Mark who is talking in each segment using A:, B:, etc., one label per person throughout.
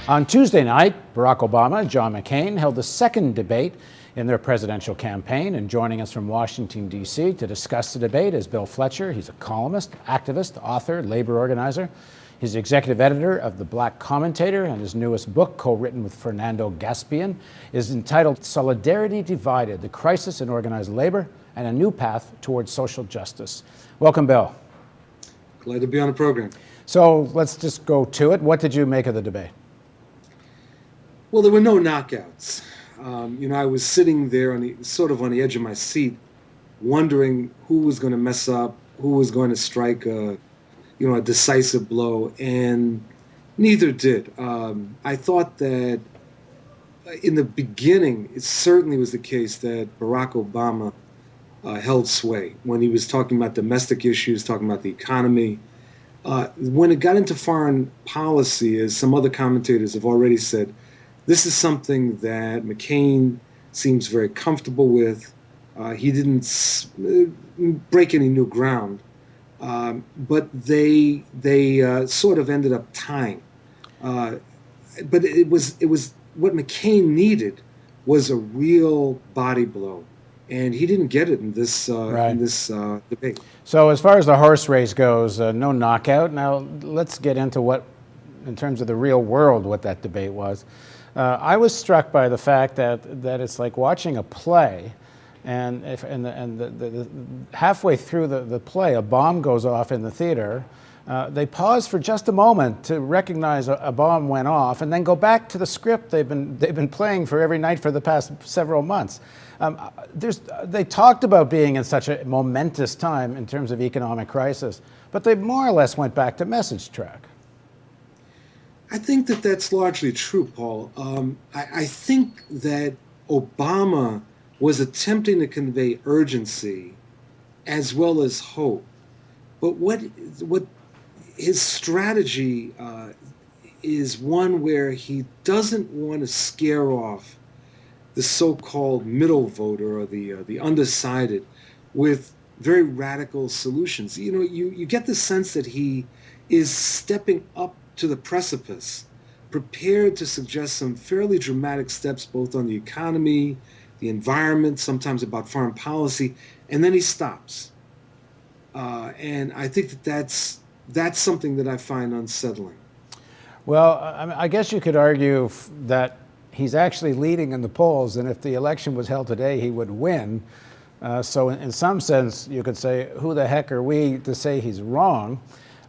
A: On Tuesday night, Barack Obama and John McCain held the second debate in their presidential campaign. And joining us from Washington, D.C. to discuss the debate is Bill Fletcher. He's a columnist, activist, author, labor organizer. He's the executive editor of the Black Commentator, and his newest book, co-written with Fernando Gaspian, is entitled Solidarity Divided, The Crisis in Organized Labor and a New Path Towards Social Justice. Welcome, Bill.
B: Glad to be on the program.
A: So let's just go to it. What did you make of the debate?
B: Well, there were no knockouts. I was sitting there on the edge of my seat, wondering who was going to mess up, who was going to strike a decisive blow, and neither did. I thought that in the beginning, it certainly was the case that Barack Obama held sway when he was talking about domestic issues, talking about the economy. When it got into foreign policy, as some other commentators have already said, this is something that McCain seems very comfortable with. He didn't break any new ground, but they sort of ended up tying. But it was what McCain needed was a real body blow, and he didn't get it in this debate.
A: So as far as the horse race goes, no knockout. Now let's get into what, in terms of the real world, what that debate was. I was struck by the fact that it's like watching a play, and halfway through the play, a bomb goes off in the theater. They pause for just a moment to recognize a bomb went off, and then go back to the script they've been playing for every night for the past several months. They talked about being in such a momentous time in terms of economic crisis, but they more or less went back to message track.
B: I think that that's largely true, Paul. I think that Obama was attempting to convey urgency as well as hope. But what his strategy is one where he doesn't want to scare off the so-called middle voter or the undecided with very radical solutions. You get the sense that he is stepping up to the precipice, prepared to suggest some fairly dramatic steps both on the economy, the environment, sometimes about foreign policy, and then he stops. And I think that's something that I find unsettling.
A: Well, I guess you could argue that he's actually leading in the polls, and if the election was held today, he would win. So in some sense, you could say, who the heck are we to say he's wrong?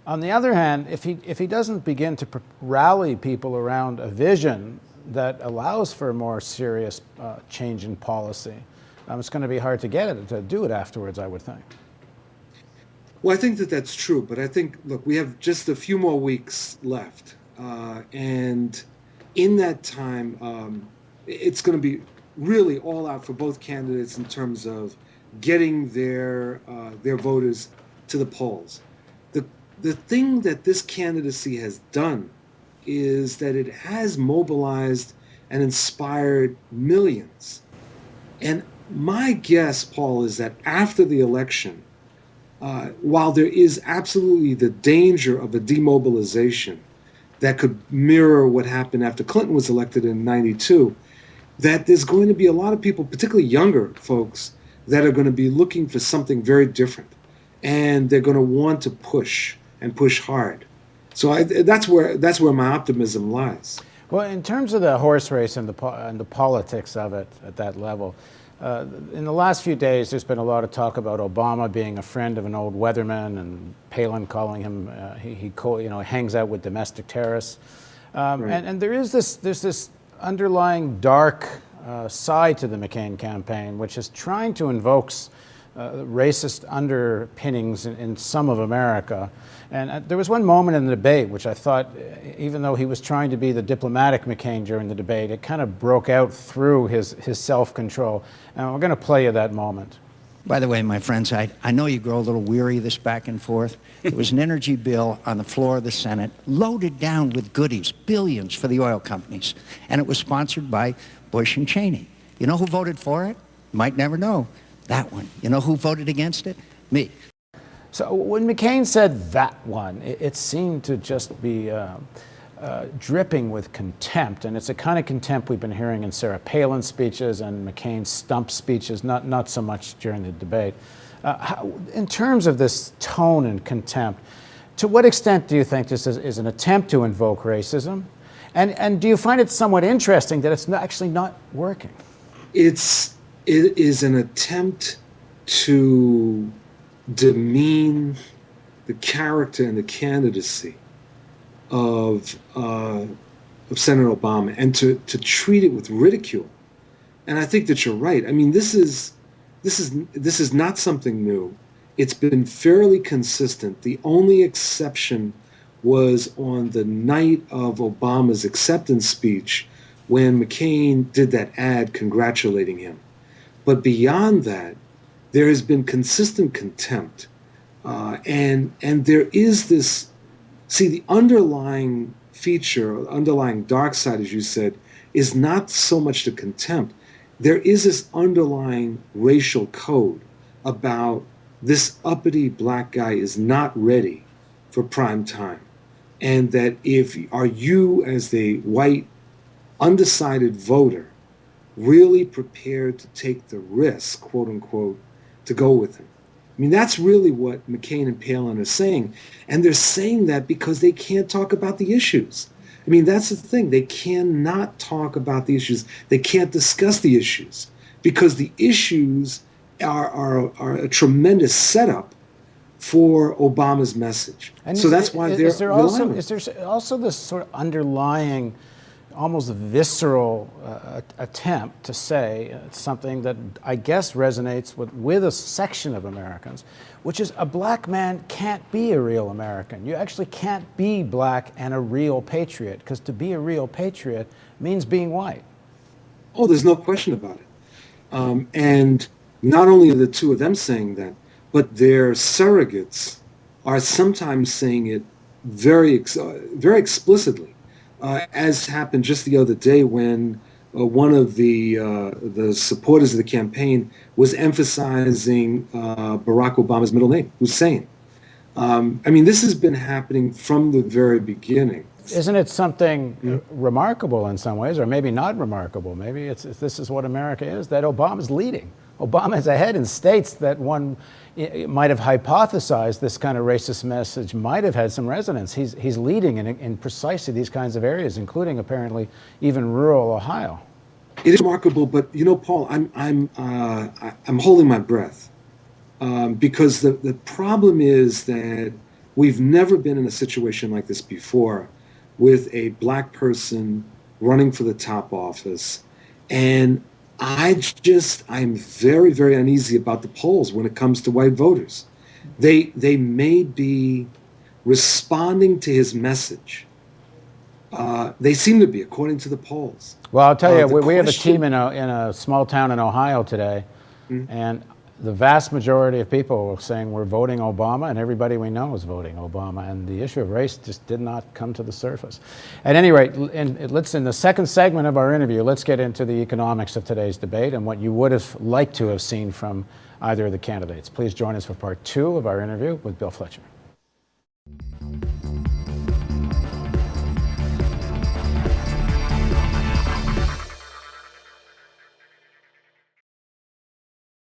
A: On the other hand, if he doesn't begin to rally people around a vision that allows for a more serious change in policy, it's going to be hard to do it afterwards, I would think.
B: Well, I think that that's true, but I think, look, we have just a few more weeks left, and in that time, it's going to be really all out for both candidates in terms of getting their voters to the polls. The thing that this candidacy has done is that it has mobilized and inspired millions. And my guess, Paul, is that after the election, while there is absolutely the danger of a demobilization that could mirror what happened after Clinton was elected in '92, that there's going to be a lot of people, particularly younger folks, that are going to be looking for something very different. And they're going to want to push and push hard. So that's where my optimism lies.
A: Well, in terms of the horse race and the politics of it at that level, in the last few days, there's been a lot of talk about Obama being a friend of an old weatherman, and Palin calling him he hangs out with domestic terrorists,
B: Right.
A: and there's this underlying dark side to the McCain campaign, which is trying to invoke racist underpinnings in some of America. And there was one moment in the debate which I thought, even though he was trying to be the diplomatic McCain during the debate, it kind of broke out through his self-control. And we're going to play you that moment.
C: By the way, my friends, I know you grow a little weary of this back and forth. There was an energy bill on the floor of the Senate, loaded down with goodies, billions for the oil companies. And it was sponsored by Bush and Cheney. You know who voted for it? You might never know. That one. You know who voted against it? Me.
A: So when McCain said that one, it seemed to just be dripping with contempt, and it's a kind of contempt we've been hearing in Sarah Palin's speeches and McCain's stump speeches, not so much during the debate. In terms of this tone and contempt, to what extent do you think this is an attempt to invoke racism? And do you find it somewhat interesting that it's actually not working?
B: It is an attempt to demean the character and the candidacy of Senator Obama, and to treat it with ridicule. And I think that you're right. I mean, this is not something new. It's been fairly consistent. The only exception was on the night of Obama's acceptance speech when McCain did that ad congratulating him. But beyond that, there has been consistent contempt. And there is this, see, the underlying feature, underlying dark side, as you said, is not so much the contempt. There is this underlying racial code about this uppity black guy is not ready for prime time. And that are you as the white undecided voter really prepared to take the risk, quote unquote, to go with him? I mean, that's really what McCain and Palin are saying. And they're saying that because they can't talk about the issues. I mean, that's the thing. They cannot talk about the issues. They can't discuss the issues because the issues are a tremendous setup for Obama's message.
A: And
B: so that's why
A: is there also this sort of underlying, almost visceral attempt to say something that I guess resonates with a section of Americans, which is a black man can't be a real American. You actually can't be black and a real patriot, because to be a real patriot means being white.
B: Oh, there's no question about it. And not only are the two of them saying that, but their surrogates are sometimes saying it very explicitly. As happened just the other day when one of the supporters of the campaign was emphasizing Barack Obama's middle name, Hussein. I mean, this has been happening from the very beginning.
A: Isn't it something remarkable in some ways, or maybe not remarkable? Maybe this is what America is, that Obama's leading. Obama is ahead in states that one might have hypothesized this kind of racist message might have had some resonance. He's leading in precisely these kinds of areas, including apparently even rural Ohio.
B: It is remarkable, but you know, Paul, I'm holding my breath because the problem is that we've never been in a situation like this before, with a black person running for the top office, and I'm very, very uneasy about the polls when it comes to white voters. They may be responding to his message. They seem to be, according to the polls.
A: Well, I'll tell you, we have a team in a small town in Ohio today, and the vast majority of people were saying we're voting Obama, and everybody we know is voting Obama, and the issue of race just did not come to the surface. At any rate, in the second segment of our interview, let's get into the economics of today's debate and what you would have liked to have seen from either of the candidates. Please join us for part 2 of our interview with Bill Fletcher.